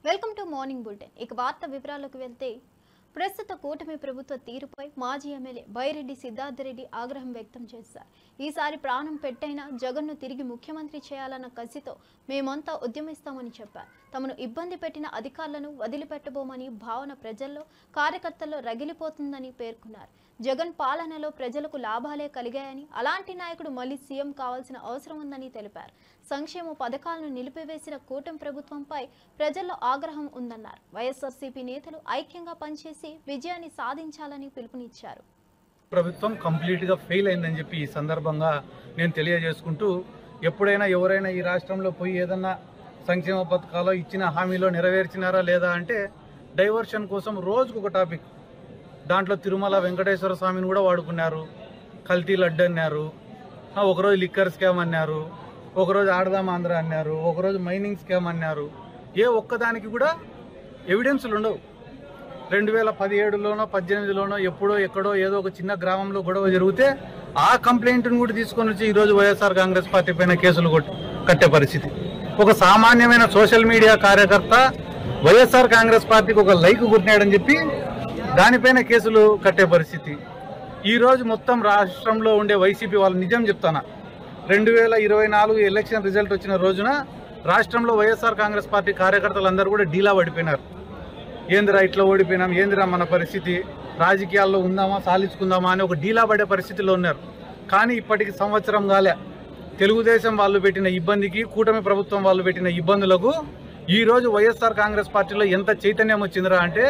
Welcome to morning bulletin. ఇక వార్త వివరాలకు వెళ్తే ప్రస్తుత కూటమి ప్రభుత్వ తీరుపై మాజీ ఎమ్మెల్యే బైరెడ్డి సిద్ధార్థరెడ్డి ఆగ్రహం వ్యక్తం చేశారు. ఈసారి ప్రాణం పెట్టైనా జగన్ను తిరిగి ముఖ్యమంత్రి చేయాలన్న కసితో మేమంతా ఉద్యమిస్తామని చెప్పారు. తమను ఇబ్బంది పెట్టిన అధికారులను వదిలిపెట్టబోమని భావన ప్రజల్లో కార్యకర్తల్లో రగిలిపోతుందని పేర్కొన్నారు. జగన్ పాలనలో ప్రజలకు లాభాలే కలిగాయని, అలాంటి నాయకుడు మళ్లీ సీఎం కావాల్సిన అవసరం ఉందని తెలిపారు. సంక్షేమ పథకాలను నిలిపివేసిన కూటమి ప్రభుత్వంపై ప్రజల్లో ఆగ్రహం ఉందన్నారు. వైఎస్ఆర్సీపీ నేతలు ఐక్యంగా పనిచేసి విజయాన్ని సాధించాలని పిలుపునిచ్చారు. ప్రభుత్వం కంప్లీట్ గా ఫెయిల్ అయిందని చెప్పి ఈ సందర్భంగా నేను తెలియజేసుకుంటూ, ఎప్పుడైనా ఎవరైనా ఈ రాష్ట్రంలో పోయి ఏదన్నా సంక్షేమ పథకాలు ఇచ్చిన హామీలో నెరవేర్చినారా లేదా అంటే డైవర్షన్ కోసం రోజుకు ఒక టాపిక్. దాంట్లో తిరుమల వెంకటేశ్వర స్వామిని కూడా వాడుకున్నారు, కల్తీ లడ్డు అన్నారు, ఒకరోజు లిక్కర్ స్కామ్ అన్నారు, ఒకరోజు ఆడదాం ఆంధ్ర అన్నారు, ఒకరోజు మైనింగ్ స్కామ్ అన్నారు. ఏ ఒక్కదానికి కూడా ఎవిడెన్స్లు ఉండవు. 2017లోనో 18లోనో ఎప్పుడో ఎక్కడో ఏదో ఒక చిన్న గ్రామంలో గొడవ జరిగితే ఆ కంప్లైంట్ను కూడా తీసుకొని వచ్చి ఈరోజు వైఎస్ఆర్ కాంగ్రెస్ పార్టీ పైన కేసులు కట్టే పరిస్థితి. ఒక సామాన్యమైన సోషల్ మీడియా కార్యకర్త వైఎస్ఆర్ కాంగ్రెస్ పార్టీకి ఒక లైక్ కొట్టినాడని చెప్పి దానిపైన కేసులు కట్టే పరిస్థితి. ఈరోజు మొత్తం రాష్ట్రంలో ఉండే వైసీపీ వాళ్ళు నిజం చెప్తానా, 2024 ఎలక్షన్ రిజల్ట్ వచ్చిన రోజున రాష్ట్రంలో వైఎస్ఆర్ కాంగ్రెస్ పార్టీ కార్యకర్తలందరూ కూడా డీలా పడిపోయినారు. ఏందిరా ఇట్లా ఓడిపోయినాం, ఏందిరా మన పరిస్థితి, రాజకీయాల్లో ఉందామా సాధించుకుందామా అని ఒక డీలా పడే పరిస్థితిలో ఉన్నారు. కానీ ఇప్పటికి సంవత్సరం కాలే. తెలుగుదేశం వాళ్ళు పెట్టిన ఇబ్బందికి, కూటమి ప్రభుత్వం వాళ్ళు పెట్టిన ఇబ్బందులకు ఈరోజు వైఎస్ఆర్ కాంగ్రెస్ పార్టీలో ఎంత చైతన్యం వచ్చిందిరా అంటే,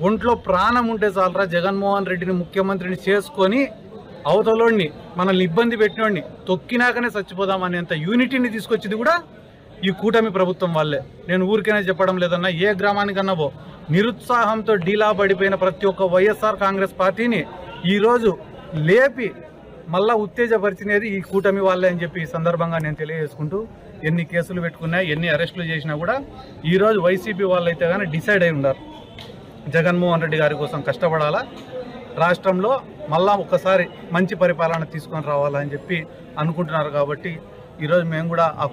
ఒంట్లో ప్రాణం ఉంటే చాలరా జగన్మోహన్ రెడ్డిని ముఖ్యమంత్రిని చేసుకొని అవతలోడిని, మనల్ని ఇబ్బంది పెట్టినోడిని తొక్కినాకనే చచ్చిపోదామనేంత యూనిటీని తీసుకొచ్చింది కూడా ఈ కూటమి ప్రభుత్వం వాళ్ళే. నేను ఊరికనే చెప్పడం లేదన్నా, ఏ గ్రామానికన్నా నిరుత్సాహంతో డీలా పడిపోయిన ప్రతి ఒక్క వైఎస్ఆర్ కాంగ్రెస్ పార్టీని ఈరోజు లేపి మళ్ళా ఉత్తేజపరిచినది ఈ కూటమి వాళ్ళే అని చెప్పి ఈ సందర్భంగా నేను తెలియజేసుకుంటూ, ఎన్ని కేసులు పెట్టుకున్నా, ఎన్ని అరెస్టులు చేసినా కూడా ఈరోజు వైసీపీ వాళ్ళైతే కానీ డిసైడ్ అయి ఉన్నారు, జగన్మోహన్ రెడ్డి గారి కోసం కష్టపడాలా, రాష్ట్రంలో మళ్ళా ఒక్కసారి మంచి పరిపాలన తీసుకొని రావాలని చెప్పి అనుకుంటున్నారు. కాబట్టి ఈరోజు మేము కూడా ఆ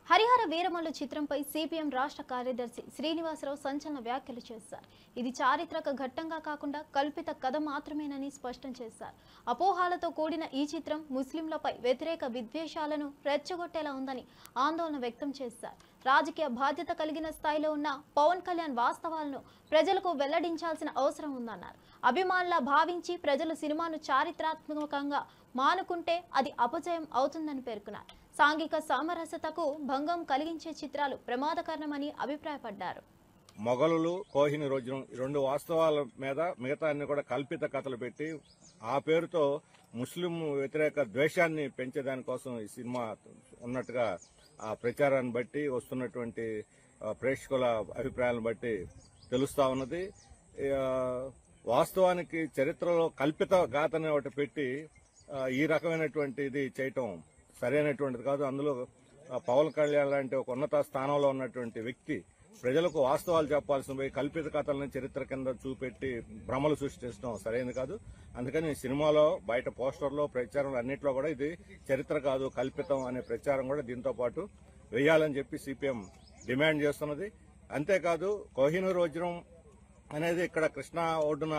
హరిహర వీరమల్లు చిత్రంపై సిపిఎం రాష్ట్ర కార్యదర్శి శ్రీనివాసరావు సంచలన వ్యాఖ్యలు చేశారు. ఇది చారిత్రక ఘట్టంగా కాకుండా కల్పిత కథ మాత్రమేనని స్పష్టం చేశారు. అపోహాలతో కూడిన ఈ చిత్రం ముస్లింలపై వ్యతిరేక విద్వేషాలను రెచ్చగొట్టేలా ఉందని ఆందోళన వ్యక్తం చేశారు. రాజకీయ బాధ్యత కలిగిన స్థాయిలో ఉన్న పవన్ కళ్యాణ్ వాస్తవాలను ప్రజలకు వెల్లడించాల్సిన అవసరం ఉందన్నారు. అభిమానులా భావించి ప్రజలు సినిమాను చారిత్రాత్మకంగా మానుకుంటే అది అపజయం అవుతుందని పేర్కొన్నారు. సాంఘిక సామరస్యతకు భంగం కలిగించే చిత్రాలు ప్రమాదకరమని అభిప్రాయపడ్డారు. మొఘలులు, కోహిని రోజున రెండు వాస్తవాల మీద మిగతా అన్ని కూడా కల్పిత కథలు పెట్టి ఆ పేరుతో ముస్లిం వ్యతిరేక ద్వేషాన్ని పెంచేదానికోసం ఈ సినిమా ఉన్నట్టుగా ఆ ప్రచారాన్ని బట్టి వస్తున్నటువంటి ప్రేక్షకుల అభిప్రాయాలను బట్టి తెలుస్తా ఉన్నది. వాస్తవానికి చరిత్రలో కల్పిత గాథని ఒకటి పెట్టి ఈ రకమైనటువంటిది చేయటం సరైనటువంటిది కాదు. అందులో పవన్ కళ్యాణ్ లాంటి ఒక ఉన్నత స్థానంలో ఉన్నటువంటి వ్యక్తి ప్రజలకు వాస్తవాలు చెప్పాల్సిన పోయి కల్పిత కథలను చరిత్ర కింద చూపెట్టి భ్రమలు సృష్టించడం సరైనది కాదు. అందుకని సినిమాలో, బయట పోస్టర్లో, ప్రచారంలో అన్నింటిలో కూడా ఇది చరిత్ర కాదు కల్పితం అనే ప్రచారం కూడా దీంతో పాటు వేయాలని చెప్పి సిపిఎం డిమాండ్ చేస్తున్నది. అంతేకాదు కోహినూర్ వజ్రం అనేది ఇక్కడ కృష్ణా ఒడ్డున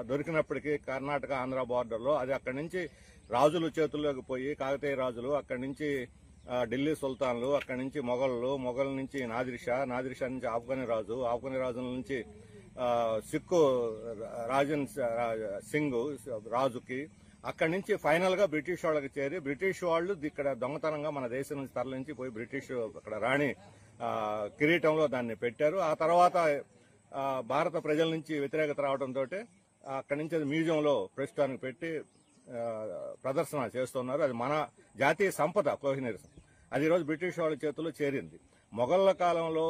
దొరికినప్పటికీ కర్ణాటక ఆంధ్ర బార్డర్లో అది అక్కడి నుంచి రాజుల చేతుల్లోకి పోయి, కాకతీయ రాజులు, అక్కడి నుంచి ఢిల్లీ సుల్తాన్లు, అక్కడి నుంచి మొఘల్ నుంచి నాదిర్షా నుంచి ఆఫ్ఘనీ రాజుల నుంచి సిక్కు రాజన్ సింగ్ రాజుకి, అక్కడి నుంచి ఫైనల్ గా బ్రిటిష్ వాళ్ళకి చేరి బ్రిటిష్ వాళ్ళు ఇక్కడ దొంగతనంగా మన దేశం నుంచి తరలించి పోయి బ్రిటిష్ అక్కడ రాణి కిరీటంలో దాన్ని పెట్టారు. ఆ తర్వాత భారత ప్రజల నుంచి వ్యతిరేకత రావడంతో అక్కడి నుంచి అది మ్యూజియంలో ప్రస్తుతానికి పెట్టి ప్రదర్శన చేస్తున్నారు. అది మన జాతీయ సంపద కోహినూర్. అది ఈరోజు బ్రిటిష్ వాళ్ళ చేతుల్లో చేరింది. మొఘళ్ల కాలంలో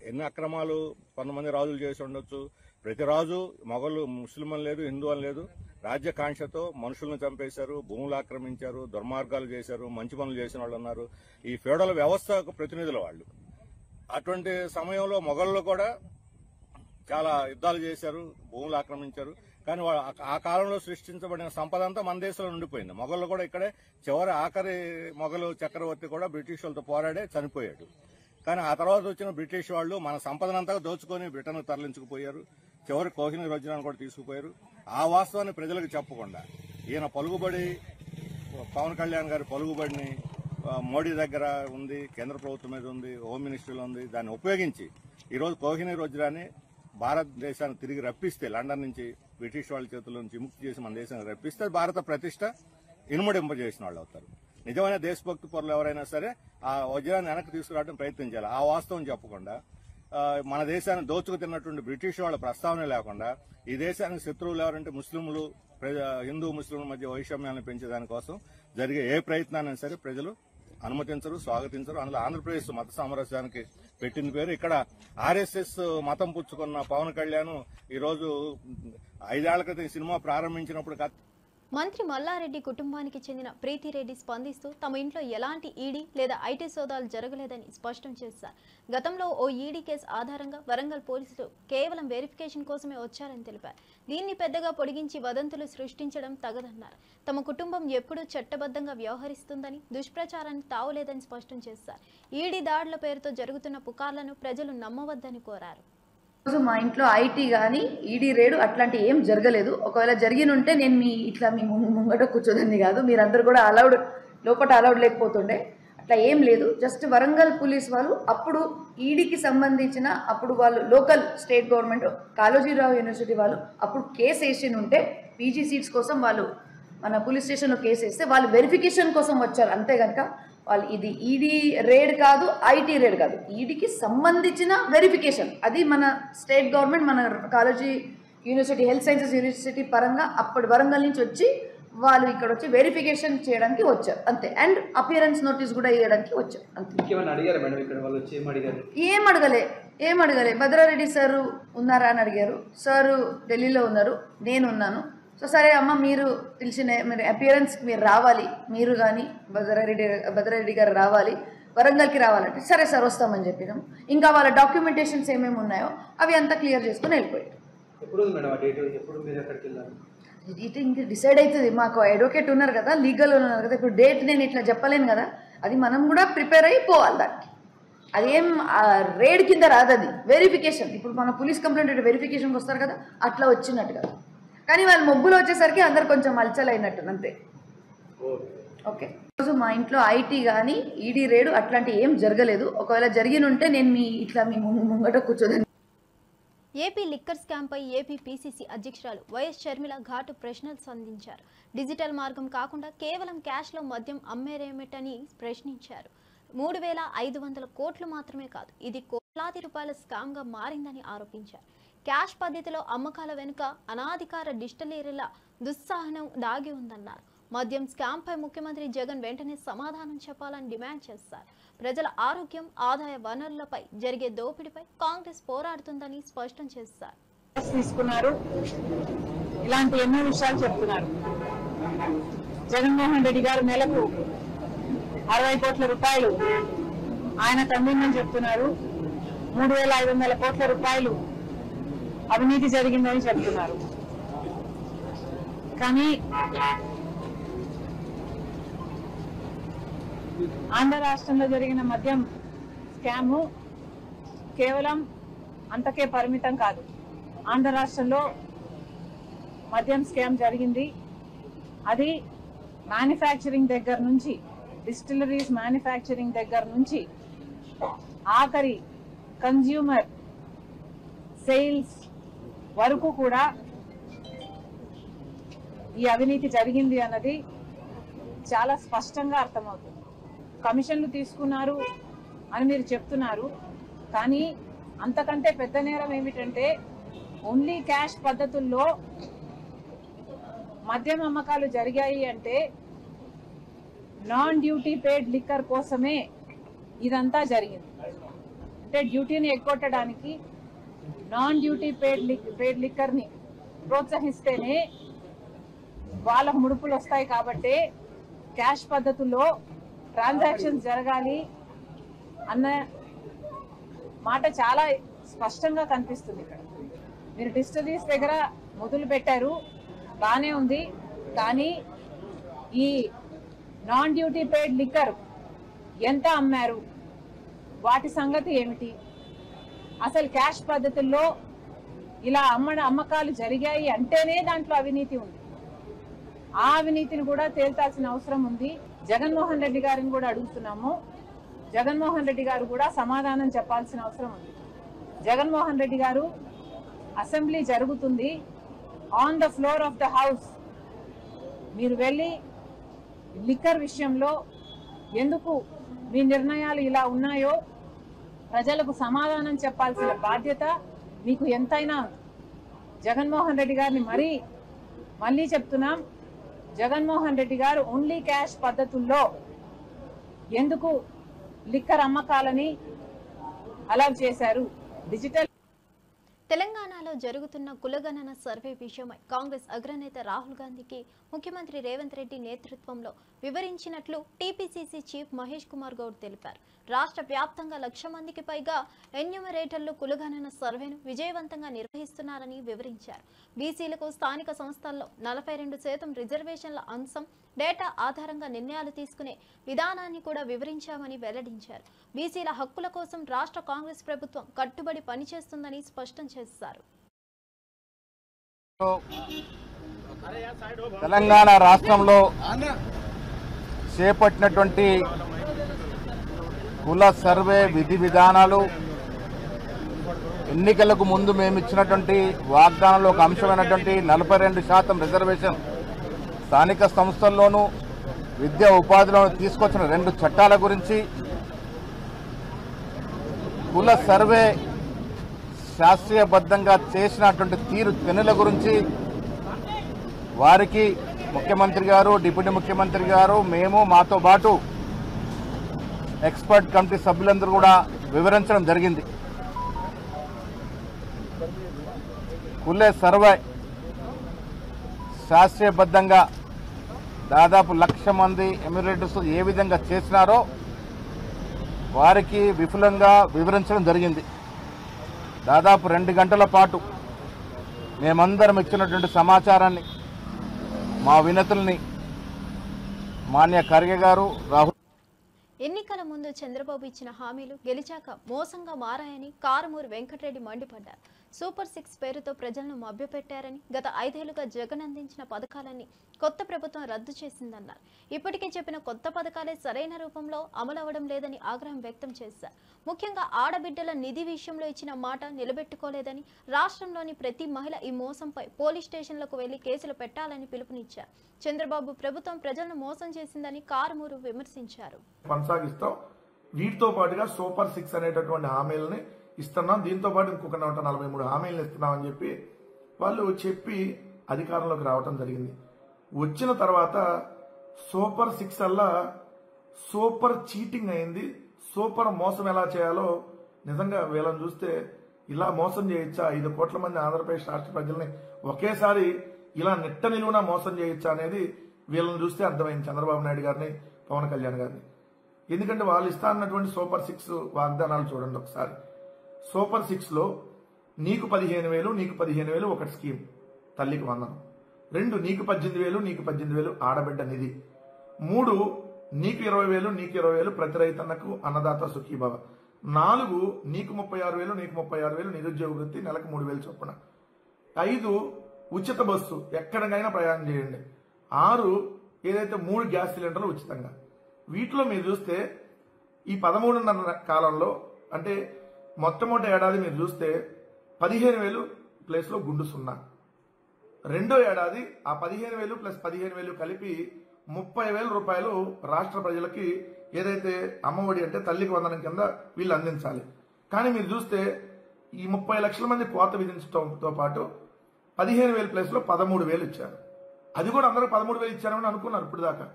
ఎన్ని అక్రమాలు కొంతమంది రాజులు చేసి ఉండొచ్చు. ప్రతి రాజు మొఘలు ముస్లిం అని లేదు, హిందూ అని లేదు, రాజ్యకాంక్షతో మనుషులను చంపేశారు, భూములు ఆక్రమించారు, దుర్మార్గాలు చేశారు, మంచి పనులు చేసిన వాళ్ళు ఉన్నారు. ఈ ఫ్యూడల్ వ్యవస్థకు ప్రతినిధులు వాళ్ళు. అటువంటి సమయంలో మొఘళ్ళు కూడా చాలా యుద్ధాలు చేశారు, భూములు ఆక్రమించారు. కానీ ఆ కాలంలో సృష్టించబడిన సంపద అంతా మన దేశంలో ఉండిపోయింది. మొఘళ్ళు కూడా ఇక్కడే ఆఖరి మొఘలు చక్రవర్తి కూడా బ్రిటిష్ వాళ్ళతో పోరాడే చనిపోయాడు. కానీ ఆ తర్వాత వచ్చిన బ్రిటిష్ వాళ్ళు మన సంపదనంతా దోచుకొని బ్రిటన్ తరలించుకుపోయారు. చివరి కోహినూర్ వజ్రాన్ని కూడా తీసుకుపోయారు. ఆ వాస్తవాన్ని ప్రజలకు చెప్పకుండా ఈయన పలుకుబడి, పవన్ కళ్యాణ్ గారి పలుకుబడిని మోడీ దగ్గర ఉంది, కేంద్ర ప్రభుత్వం మీద ఉంది, హోమ్ మినిస్ట్రీలో ఉంది, దాన్ని ఉపయోగించి ఈరోజు కోహినూర్ వజ్రాన్ని భారతదేశాన్ని తిరిగి రప్పిస్తే, లండన్ నుంచి బ్రిటిష్ వాళ్ళ చేతుల నుంచి విముక్తి చేసి మన దేశాన్ని రప్పిస్తే భారత ప్రతిష్ట ఇనుమడింపజేసిన వాళ్ళు అవుతారు. నిజమైన దేశభక్తి పరులు ఎవరైనా సరే ఆ వజ్రాన్ని వెనక్కి తీసుకురావడం ప్రయత్నం చేయాలి. ఆ వాస్తవం చెప్పకుండా మన దేశాన్ని దోచుకు తిన్నటువంటి బ్రిటిష్ వాళ్ళ ప్రస్తావన లేకుండా ఈ దేశానికి శత్రువులు ఎవరంటే ముస్లింలు, హిందూ ముస్లింల మధ్య వైషమ్యాలను పెంచేదానికోసం జరిగే ఏ ప్రయత్నాన్ని సరే ప్రజలు అనుమతించరు, స్వాగతించరు. అందులో ఆంధ్రప్రదేశ్ మత సామరస్యానికి పెట్టిన పేరు. ఇక్కడ ఆర్ఎస్ఎస్ మతం పుచ్చుకున్న పవన్ కళ్యాణ్ ఈరోజు 5 ఏళ్ల క్రితం సినిమా ప్రారంభించినప్పుడు మంత్రి మల్లారెడ్డి కుటుంబానికి చెందిన ప్రీతిరెడ్డి స్పందిస్తూ తమ ఇంట్లో ఎలాంటి ఈడీ లేదా ఐటీ సోదాలు జరగలేదని స్పష్టం చేశారు. గతంలో ఓ ఈడీ కేసు ఆధారంగా వరంగల్ పోలీసులు కేవలం వెరిఫికేషన్ కోసమే వచ్చారని తెలిపారు. దీన్ని పెద్దగా పొడిగించి వదంతులు సృష్టించడం తగదన్నారు. తమ కుటుంబం ఎప్పుడూ చట్టబద్ధంగా వ్యవహరిస్తుందని, దుష్ప్రచారానికి తావులేదని స్పష్టం చేశారు. ఈడీ దాడుల పేరుతో జరుగుతున్న పుకార్లను ప్రజలు నమ్మవద్దని కోరారు. మా ఇంట్లో ఐటీ కానీ ఈడీ రేడు అట్లాంటి ఏం జరగలేదు. ఒకవేళ జరిగినుంటే నేను మీ ముంగట కూర్చోదండి కాదు, మీరందరూ కూడా లోపల అలౌడ్ లేకపోతుండే. అట్లా ఏం లేదు. జస్ట్ వరంగల్ పోలీస్ వాళ్ళు అప్పుడు ఈడీకి సంబంధించిన అప్పుడు వాళ్ళు local state government Kaloji Rao university వాళ్ళు అప్పుడు కేసు వేసి ఉంటే పీజీ సీట్స్ కోసం వాళ్ళు మన పోలీస్ స్టేషన్లో కేసు వేస్తే వాళ్ళు వెరిఫికేషన్ కోసం వచ్చారు. అంతే కనుక వాళ్ళు ఇది ఈడీ రేడ్ కాదు, ఐటీ రేడ్ కాదు, ఈడీకి సంబంధించిన వెరిఫికేషన్. అది మన స్టేట్ గవర్నమెంట్ మన college university health sciences university పరంగా అప్పటి వరంగల్ నుంచి వచ్చి వాళ్ళు ఇక్కడ వచ్చి వెరిఫికేషన్ చేయడానికి వచ్చారు అంతే. అండ్ అపియరెన్స్ నోటీస్ కూడా ఇవ్వడానికి వచ్చారు అంతే. ఏం అడగలే. భద్రారెడ్డి సారు ఉన్నారా అని అడిగారు. సారు ఢిల్లీలో ఉన్నారు, నేను ఉన్నాను. సో సరే అమ్మ మీరు మీరు అపియరెన్స్కి మీరు రావాలి, మీరు కానీ భద్రారెడ్డి గారు రావాలి, వరంగల్కి రావాలంటే సరే సార్ వస్తామని చెప్పినాం. ఇంకా వాళ్ళ డాక్యుమెంటేషన్స్ ఏమేమి ఉన్నాయో అవి అంతా క్లియర్ చేసుకుని వెళ్ళిపోయారు. ఇది ఇంక డిసైడ్ అవుతుంది. మాకు అడ్వకేట్ ఉన్నారు కదా, లీగల్ ఉన్నారు కదా, ఇప్పుడు డేట్ నేను ఇట్లా చెప్పలేను కదా, అది మనం కూడా ప్రిపేర్ అయిపోవాలి దానికి. అదేం రేడ్ కింద రాదు, అది వెరిఫికేషన్. ఇప్పుడు మన పోలీస్ కంప్లైంట్ వెరిఫికేషన్కి వస్తారు కదా, అట్లా వచ్చినట్టు కదా. కానీ వాళ్ళు మొగ్గులు వచ్చేసరికి అందరు కొంచెం అలచలైనట్టు అంతే. ఓకే. ఈరోజు మా ఇంట్లో ఐటీ కానీ ఈడీ రేడు అట్లాంటి ఏం జరగలేదు. ఒకవేళ జరిగినుంటే నేను మీ ముంగట కూర్చోదండి. ఏపీ లిక్కర్ స్కామ్పై ఏపీ పీసీసీ అధ్యక్షురాలు వైఎస్ షర్మిల ఘాటు ప్రశ్నలు సంధించారు. డిజిటల్ మార్గం కాకుండా కేవలం క్యాష్లో మద్యం అమ్మేరేమిటని ప్రశ్నించారు. 3,500 కోట్లు మాత్రమే కాదు, ఇది కోట్లాది రూపాయల స్కామ్గా మారిందని ఆరోపించారు. క్యాష్ పద్ధతిలో అమ్మకాల వెనుక అనాధికార డిస్టిలరీల దుస్సాహనం దాగి ఉందన్నారు. మద్యం స్కామ్పై ముఖ్యమంత్రి జగన్ వెంటనే సమాధానం చెప్పాలని డిమాండ్ చేశారు. ప్రజల ఆరోగ్యం, ఆదాయ వనరులపై జరిగే దోపిడీపై కాంగ్రెస్ పోరాడుతుందని స్పష్టం చేశారు. తీసుకున్నారు, ఇలాంటి ఎన్నో విషయాలు చెప్తున్నారు. జగన్మోహన్ రెడ్డి గారు నెలకు 60 కోట్ల రూపాయలు ఆయన అందిందని చెప్తున్నారు. 3,500 కోట్ల రూపాయలు అవినీతి జరిగిందని చెప్తున్నారు. కానీ ఆంధ్ర రాష్ట్రంలో జరిగిన మద్యం స్కాము కేవలం అంతకే పరిమితం కాదు. ఆంధ్ర రాష్ట్రంలో మద్యం స్కామ్ జరిగింది. అది మ్యానుఫ్యాక్చరింగ్ దగ్గర నుంచి, డిస్టిలరీస్ మ్యానుఫ్యాక్చరింగ్ దగ్గర నుంచి ఆఖరి కన్జ్యూమర్ సేల్స్ వరకు కూడా ఈ అవినీతి జరిగింది అన్నది చాలా స్పష్టంగా అర్థమవుతుంది. కమిషన్లు తీసుకున్నారు అని మీరు చెప్తున్నారు, కానీ అంతకంటే పెద్ద నేరం ఏమిటంటే ఓన్లీ క్యాష్ పద్ధతుల్లో మద్యం అమ్మకాలు జరిగాయి అంటే నాన్ డ్యూటీ పేడ్ లిక్కర్ కోసమే ఇదంతా జరిగింది. అంటే డ్యూటీని ఎగ్గొట్టడానికి నాన్ డ్యూటీ పేడ్ లిక్కర్ని ప్రోత్సహిస్తేనే వాళ్ళకు ముడుపులు వస్తాయి. కాబట్టి క్యాష్ పద్ధతుల్లో ట్రాన్సాక్షన్స్ జరగాలి అన్న మాట చాలా స్పష్టంగా కనిపిస్తుంది. ఇక్కడ మీరు డిస్టిలరీస్ దగ్గర మొదలు పెట్టారు, బానే ఉంది, కానీ ఈ నాన్ డ్యూటీ పేడ్ లిక్కర్ ఎంత అమ్మారు, వాటి సంగతి ఏమిటి? అసలు క్యాష్ పద్ధతుల్లో ఇలా అమ్మకాలు జరిగాయి అంటేనే దాంట్లో అవినీతి ఉంది. ఆ అవినీతిని కూడా తేల్చాల్సిన అవసరం ఉంది. జగన్మోహన్ రెడ్డి గారిని కూడా అడుగుతున్నాము. జగన్మోహన్ రెడ్డి గారు కూడా సమాధానం చెప్పాల్సిన అవసరం ఉంది. జగన్మోహన్ రెడ్డి గారు, అసెంబ్లీ జరుగుతుంది, on the floor of the house మీరు వెళ్ళి లిక్కర్ విషయంలో ఎందుకు మీ నిర్ణయాలు ఇలా ఉన్నాయో ప్రజలకు సమాధానం చెప్పాల్సిన బాధ్యత మీకు ఎంతైనా ఉంది. జగన్మోహన్ రెడ్డి గారిని మళ్ళీ చెప్తున్నాం, జగన్మోహన్ రెడ్డి గారు ఓన్లీ క్యాష్ పద్ధతుల్లో ఎందుకు లిక్కర్ అమ్మకాలని అలౌ చేశారు? డిజిటల్ తెలంగాణలో జరుగుతున్న కులగణన సర్వే విషయమై కాంగ్రెస్ అగ్రనేత రాహుల్ గాంధీకి ముఖ్యమంత్రి రేవంత్ రెడ్డి నేతృత్వంలో వివరించినట్లు టీపీసీసీ చీఫ్ మహేష్ కుమార్ గౌడ్ తెలిపారు. రాష్ట్ర వ్యాప్తంగా 1,00,000 మందికి పైగా ఎన్యూమరేటర్లు కులగణన సర్వేను విజయవంతంగా నిర్వహిస్తున్నారని వివరించారు. బీసీలకు స్థానిక సంస్థల్లో 42% రిజర్వేషన్ల అంశం డేటా ఆధారంగా నిర్ణయాలు తీసుకునే విధానాన్ని కూడా వివరించామని వెల్లడించారు. బీసీల హక్కుల కోసం రాష్ట్ర కాంగ్రెస్ ప్రభుత్వం కట్టుబడి పనిచేస్తుందని స్పష్టం చేశారు. తెలంగాణ రాష్ట్రంలో చేపట్టినటువంటి కుల సర్వే విధి విధానాలు ఎన్నికలకు ముందు మేము ఇచ్చినటువంటి వాగ్దానంలో ఒక అంశమైనటువంటి 42% రిజర్వేషన్ స్థానిక సంస్థల్లోనూ విద్యా ఉపాధిలోనూ తీసుకొచ్చిన 2 చట్టాల గురించి, కుల సర్వే శాస్త్రీయబద్ధంగా చేసినటువంటి తీరుతెన్నుల గురించి వారికి ముఖ్యమంత్రి గారు, డిప్యూటీ ముఖ్యమంత్రి గారు, మేము మాతో పాటు ఎక్స్పర్ట్ కమిటీ సభ్యులందరూ కూడా వివరించడం జరిగింది. కుల సర్వే శాస్త్రీయబద్ధంగా దాదాపు 1,00,000 మంది ఎమ్యూరేటర్స్ ఏ విధంగా చేసినారో వారికి విపులంగా వివరించడం జరిగింది. దాదాపు 2 గంటల పాటు మేమందరం ఇచ్చినటువంటి సమాచారాన్ని, మా వినతుల్ని మాన్య ఖర్గే గారు, రాహుల్ ఎన్నికల ముందు చంద్రబాబు ఇచ్చిన హామీలు గెలిచాక మోసంగా మారాయని కారుమూరి వెంకటరెడ్డి మండిపడ్డారు. సూపర్ 6 పేరుతో ప్రజలను మభ్యపెట్టారని, గత 5 ఏళ్లుగా జగన్ అందించిన పథకాలన్నీ కొత్త ప్రభుత్వం రద్దు చేసిందన్నారు. ఇప్పటికే చెప్పిన కొత్త పథకాలే సరైన రూపంలో అమలవడం లేదని ఆగ్రహం వ్యక్తం చేశారు. ముఖ్యంగా ఆడబిడ్డల నిధి విషయంలో ఇచ్చిన మాట నిలబెట్టుకోలేదని, రాష్ట్రంలోని ప్రతి మహిళ ఈ మోసంపై పోలీస్ స్టేషన్లకు వెళ్లి కేసులు పెట్టాలని పిలుపునిచ్చారు. చంద్రబాబు ప్రభుత్వం ప్రజలను మోసం చేసిందని కారుమూరు విమర్శించారు. కొనసాగిస్తాం. వీటితో పాటుగా సూపర్ 6 అనేటటువంటి హామీలని ఇస్తున్నాం, దీంతో పాటు ఇంకొక 143 హామీలను ఇస్తున్నామని చెప్పి వాళ్ళు చెప్పి అధికారంలోకి రావటం జరిగింది. వచ్చిన తర్వాత సూపర్ 6 అల్లా సూపర్ చీటింగ్ అయింది. సూపర్ మోసం ఎలా చేయాలో నిజంగా వీళ్ళని చూస్తే ఇలా మోసం చేయొచ్చా, 5 కోట్ల మంది ఆంధ్రప్రదేశ్ రాష్ట్ర ప్రజల్ని ఒకేసారి ఇలా నిట్ట నిలువునా మోసం చేయొచ్చా అనేది వీళ్ళని చూస్తే అర్థమైంది చంద్రబాబు నాయుడు గారిని, పవన్ కళ్యాణ్ గారిని. ఎందుకంటే వాళ్ళు ఇస్తా అన్నటువంటి సూపర్ 6 వాగ్దానాలు చూడండి ఒకసారి. సూపర్ 6లో నీకు 15,000, నీకు 15,000 ఒకటి స్కీమ్ తల్లికి వందనం. 2 నీకు 18,000, నీకు 18,000 ఆడబిడ్డ నిధి. 3 నీకు 20,000, నీకు 20,000 ప్రతి రైతన్నకు అన్నదాత సుఖీభవ. 4 నీకు 36,000, నీకు 36,000 నిరుద్యోగ వృత్తి, నెలకు 3,000 చొప్పున. 5 ఉచిత బస్సు ఎక్కడికైనా ప్రయాణం చేయండి. 6 ఏదైతే 3 గ్యాస్ సిలిండర్లు ఉచితంగా. వీటిలో మీరు చూస్తే ఈ 13.5 కాలంలో అంటే మొట్టమొదటి ఏడాది మీరు చూస్తే 15,000 ప్లేస్లో గుండు 0. రెండో ఏడాది ఆ 15,000 ప్లస్ 15,000 కలిపి 30,000 రూపాయలు రాష్ట్ర ప్రజలకి ఏదైతే అమ్మఒడి అంటే తల్లికి వందనం కింద వీళ్ళు అందించాలి. కానీ మీరు చూస్తే ఈ 30 లక్షల మంది కోత విధించడంతో పాటు 15,000 ప్లేస్లో 13,000 ఇచ్చారు. అది కూడా అందరూ 13,000 ఇచ్చారని అనుకున్నారు ఇప్పుడు దాకా.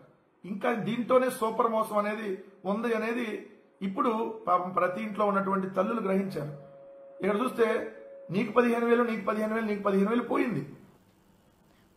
ఇంకా దీంతోనే సూపర్ మోసం అనేది ఉంది అనేది ఇప్పుడు పాపం ప్రతి ఇంట్లో ఉన్నటువంటి తల్లులు గ్రహించారు. ఇక్కడ చూస్తే నీకు 15,000, నీకు 15,000, నీకు 15,000 పోయింది.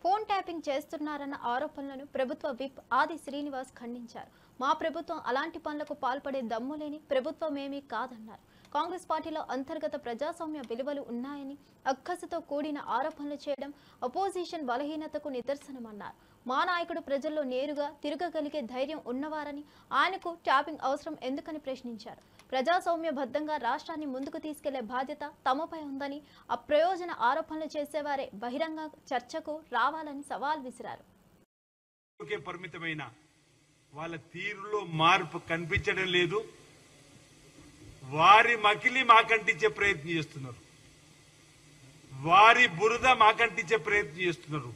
ఫోన్ ట్యాపింగ్ చేస్తున్నారన్న ఆరోపణలను ప్రభుత్వ విప్ ఆది శ్రీనివాస్ ఖండించారు. మా ప్రభుత్వం అలాంటి పనులకు పాల్పడే దమ్ము లేని ప్రభుత్వమేమీ కాదన్నారు. కాంగ్రెస్ పార్టీలో అంతర్గత ప్రజాస్వామ్య విలువలు ఉన్నాయని, అక్కసుతో కూడిన ఆరోపణలు చేయడం అపోజిషన్ బలహీనతకు నిదర్శనమన్నారు. మా నాయకుడు ప్రజల్లో నేరుగా తిరగగలిగే ధైర్యం ఉన్నవారని, ఆయనకు ట్యాపింగ్ అవసరం ఎందుకని ప్రశ్నించారు. ప్రజాస్వామ్యబద్ధంగా రాష్ట్రాన్ని ముందుకు తీసుకెళ్లే బాధ్యత తమపై ఉందని, అప్రయోజన ఆరోపణలు చేసేవారే బహిరంగ చర్చకు రావాలని సవాల్ విసిరారు. పరిమితమైన వాళ్ళ తీరులో మార్పు కనిపించడం లేదు. వారి మకిలి మాకంటించే ప్రయత్నం చేస్తున్నారు, వారి బురద మాకంటించే ప్రయత్నం చేస్తున్నారు,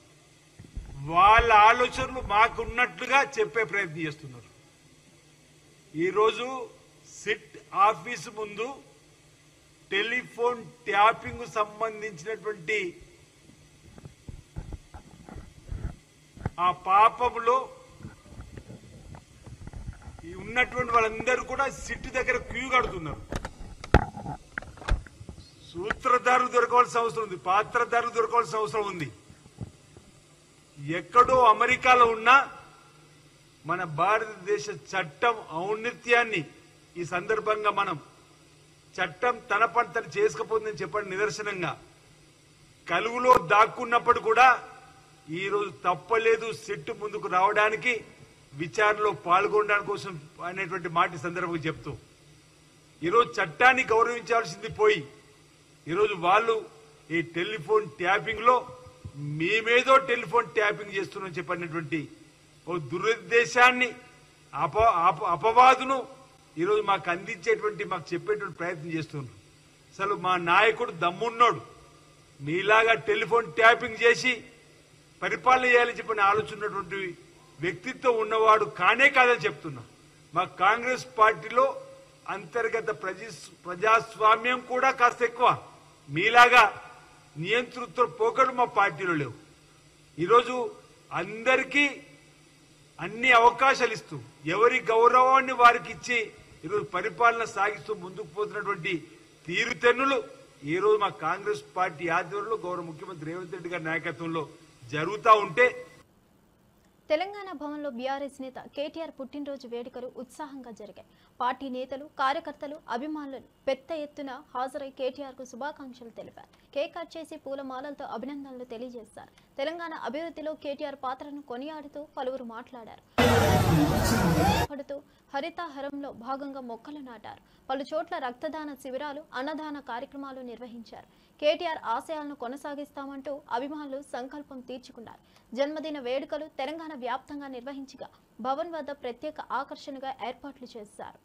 వాళ్ళ ఆలోచనలు మాకున్నట్లుగా చెప్పే ప్రయత్నం చేస్తున్నారు. ఈరోజు సిట్ ఆఫీసు ముందు టెలిఫోన్ ట్యాపింగ్ సంబంధించినటువంటి ఆ పాపంలో ఉన్నటువంటి వాళ్ళందరూ కూడా సిట్ దగ్గర క్యూ కడుతున్నారు. సూత్రధారులు దొరకవలసిన అవసరం ఉంది, పాత్రధారులు దొరకవలసిన అవసరం ఉంది. ఎక్కడో అమెరికాలో ఉన్న మన భారతదేశ చట్టం ఔన్నత్యాన్ని ఈ సందర్భంగా మనం చట్టం తన పని తను చేసుకపోతుందని చెప్పడం నిదర్శనంగా కలుగులో దాక్కున్నప్పుడు కూడా ఈరోజు తప్పలేదు సిట్టు ముందుకు రావడానికి, విచారణలో పాల్గొనడానికి కోసం అనేటువంటి మాట సందర్భంగా చెప్తూ ఈరోజు చట్టాన్ని గౌరవించాల్సింది పోయి ఈరోజు వాళ్ళు ఈ టెలిఫోన్ ట్యాపింగ్ లో మేమేదో టెలిఫోన్ ట్యాపింగ్ చేస్తున్నామని చెప్పినటువంటి ఓ దురుద్దేశాన్ని అపవాదును ఈరోజు మాకు అందించేటువంటి మాకు చెప్పేటువంటి ప్రయత్నం చేస్తున్నారు. అసలు మా నాయకుడు దమ్మున్నాడు, నీలాగా టెలిఫోన్ ట్యాపింగ్ చేసి పరిపాలన చేయాలని చెప్పిన ఆలోచనటువంటి వ్యక్తిత్వం ఉన్నవాడు కానే కాదని చెప్తున్నా. మా కాంగ్రెస్ పార్టీలో అంతర్గత ప్రజాస్వామ్యం కూడా కాస్త ఎక్కువ, మీలాగా నియంతృత్వ పోకడు మా పార్టీలో లేవు. ఈరోజు అందరికీ అన్ని అవకాశాలు ఇస్తూ ఎవరి గౌరవాన్ని వారికి ఇచ్చి ఈరోజు పరిపాలన సాగిస్తూ ముందుకు పోతున్నటువంటి తీరుతెన్నులు ఈరోజు మా కాంగ్రెస్ పార్టీ ఆధ్వర్యంలో గౌరవ ముఖ్యమంత్రి రేవంత్ రెడ్డి గారి నాయకత్వంలో జరుగుతూ ఉంటే తెలంగాణ భవన్లో బీఆర్ఎస్ నేత కేటీఆర్ పుట్టినరోజు వేడుకలు ఉత్సాహంగా జరిగాయి. పార్టీ నేతలు, కార్యకర్తలు, అభిమానులు పెద్ద ఎత్తున హాజరై కేటీఆర్ కు శుభాకాంక్షలు తెలిపారు. కేక్ కట్ చేసి పూలమాలలతో అభినందనలు తెలియజేశారు. తెలంగాణ అభివృద్ధిలో కేటీఆర్ పాత్రను కొనియాడుతూ పలువురు మాట్లాడారు. హరితహారంలో భాగంగా మొక్కలు నాటారు. పలు చోట్ల రక్తదాన శిబిరాలు, అన్నదాన కార్యక్రమాలు నిర్వహించారు. కేటీఆర్ ఆశయాలను కొనసాగిస్తామంటూ అభిమానులు సంకల్పం తీర్చుకున్నారు. జన్మదిన వేడుకలు తెలంగాణ వ్యాప్తంగా నిర్వహించగా భవన్ వద్ద ప్రత్యేక ఆకర్షణగా ఏర్పాట్లు చేశారు.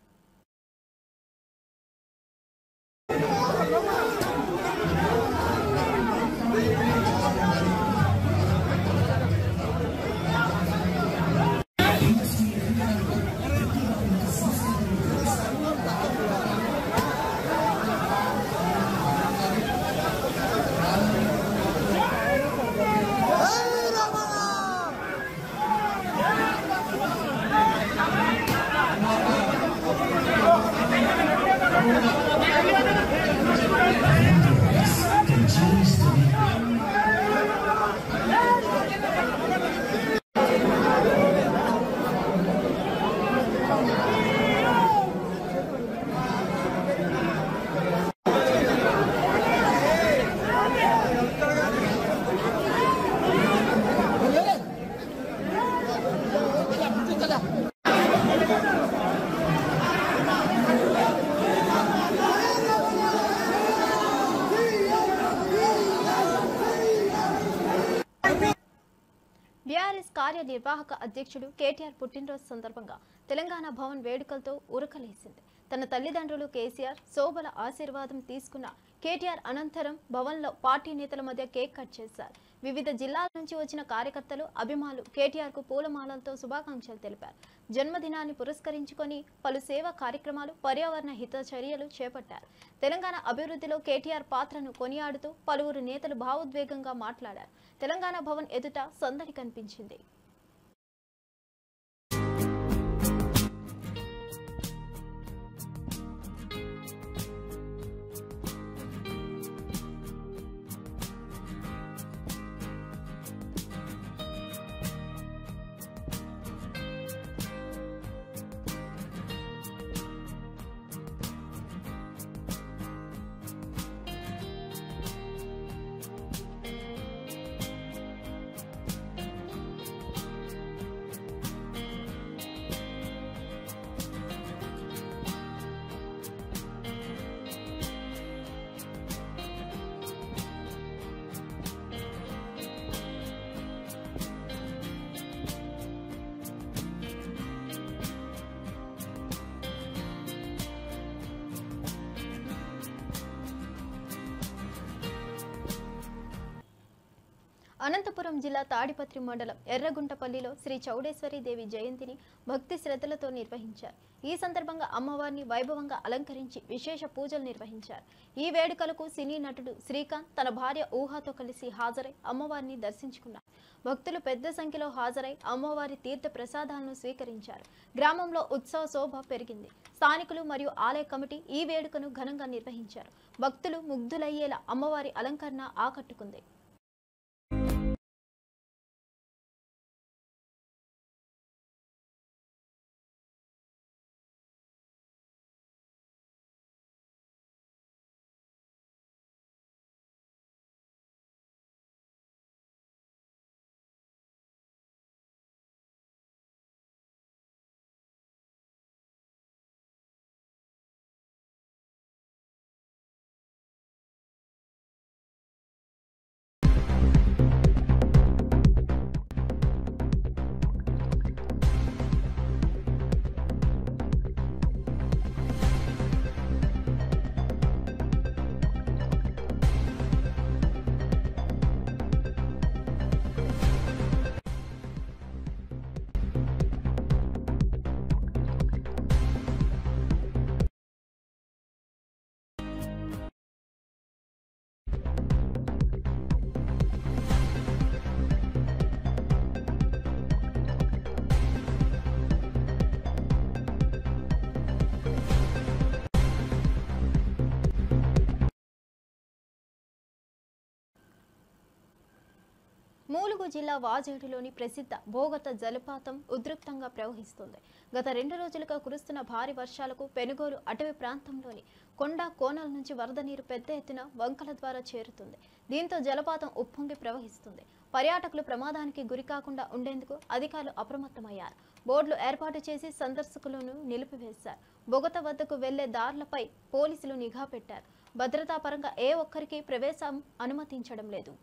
బీఆర్ఎస్ కార్యనిర్వాహక అధ్యక్షుడు కేటీఆర్ పుట్టినరోజు సందర్భంగా తెలంగాణ భవన్ వేడుకలతో ఉరకలేసింది. తన తల్లిదండ్రులు కేసీఆర్, శోభల ఆశీర్వాదం తీసుకున్న కేటీఆర్ అనంతరం భవన్లో పార్టీ నేతల మధ్య కేక్ కట్ చేశారు. వివిధ జిల్లాల నుంచి వచ్చిన కార్యకర్తలు, అభిమానులు కేటీఆర్ కు పూలమాలలతో శుభాకాంక్షలు తెలిపారు. జన్మదినాన్ని పురస్కరించుకొని పలు సేవా కార్యక్రమాలు, పర్యావరణ హిత చర్యలు చేపట్టారు. తెలంగాణ అభివృద్ధిలో కేటీఆర్ పాత్రను కొనియాడుతూ పలువురు నేతలు భావోద్వేగంగా మాట్లాడారు. తెలంగాణ భవన్ ఎదుట సందడి కనిపించింది. అనంతపురం జిల్లా తాడిపత్రి మండలం ఎర్రగుంటపల్లిలో శ్రీ చౌడేశ్వరి దేవి జయంతిని భక్తి శ్రద్ధలతో నిర్వహించారు. ఈ సందర్భంగా అమ్మవారిని వైభవంగా అలంకరించి విశేష పూజలు నిర్వహించారు. ఈ వేడుకలకు సినీ నటుడు శ్రీకాంత్ తన భార్య ఊహాతో కలిసి హాజరై అమ్మవారిని దర్శించుకున్నారు. భక్తులు పెద్ద సంఖ్యలో హాజరై అమ్మవారి తీర్థ ప్రసాదాలను స్వీకరించారు. గ్రామంలో ఉత్సవ శోభ పెరిగింది. స్థానికులు మరియు ఆలయ కమిటీ ఈ వేడుకను ఘనంగా నిర్వహించారు. భక్తులు ముగ్ధులయ్యేలా అమ్మవారి అలంకరణ ఆకట్టుకుంది. మూలుగు జిల్లా వాజేడులోని ప్రసిద్ధ భోగత జలపాతం ఉధృతంగా ప్రవహిస్తుంది. గత 2 రోజులుగా కురుస్తున్న భారీ వర్షాలకు పెనుగోలు అటవీ ప్రాంతంలోని కొండ కోనల నుంచి వరద నీరు పెద్ద ఎత్తున వంకల ద్వారా చేరుతుంది. దీంతో జలపాతం ఉప్పొంగి ప్రవహిస్తుంది. పర్యాటకులు ప్రమాదానికి గురికాకుండా ఉండేందుకు అధికారులు అప్రమత్తమయ్యారు. బోర్డులు ఏర్పాటు చేసి సందర్శకులను నిలిపివేశారు. బొగత వద్దకు వెళ్లే దారులపై పోలీసులు నిఘా పెట్టారు. భద్రతా పరంగా ఏ ఒక్కరికి ప్రవేశం అనుమతించడం లేదు.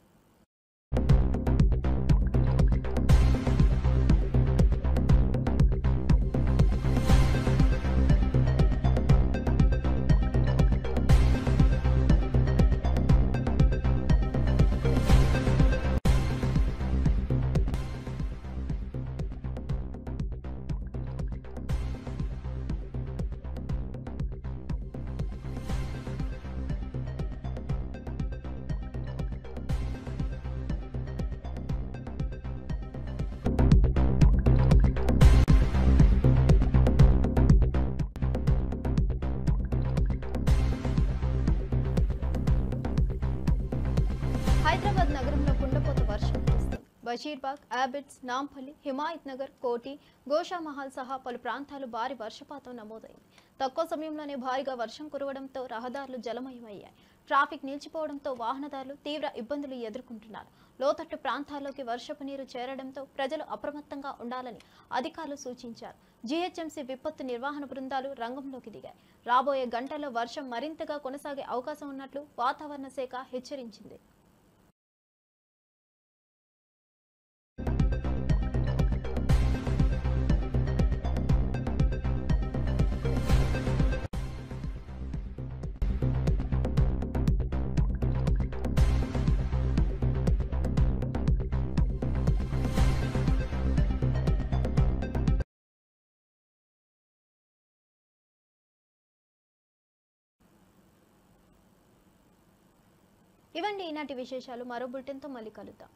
హైదరాబాద్ నగరంలో కుండపోత వర్షం కురుస్తుంది. బషీర్బాగ్, ఆబిడ్స్, నాంపల్లి, హిమాయత్ నగర్, కోటి, గోషామహల్ సహా పలు ప్రాంతాలు భారీ వర్షపాతం నమోదైంది. తక్కువ సమయంలోనే భారీగా వర్షం కురవడంతో రహదారులు జలమయమయ్యాయి. ట్రాఫిక్ నిలిచిపోవడంతో వాహనదారులు తీవ్ర ఇబ్బందులు ఎదుర్కొంటున్నారు. లోతట్టు ప్రాంతాల్లోకి వర్షపు నీరు చేరడంతో ప్రజలు అప్రమత్తంగా ఉండాలని అధికారులు సూచించారు. జీహెచ్ఎంసీ విపత్తు నిర్వహణ బృందాలు రంగంలోకి దిగాయి. రాబోయే గంటల్లో వర్షం మరింతగా కొనసాగే అవకాశం ఉన్నట్లు వాతావరణ శాఖ హెచ్చరించింది. ఇవండి ఈనాటి విశేషాలు. మరో బులెటిన్తో మళ్ళీ కలుద్దాం.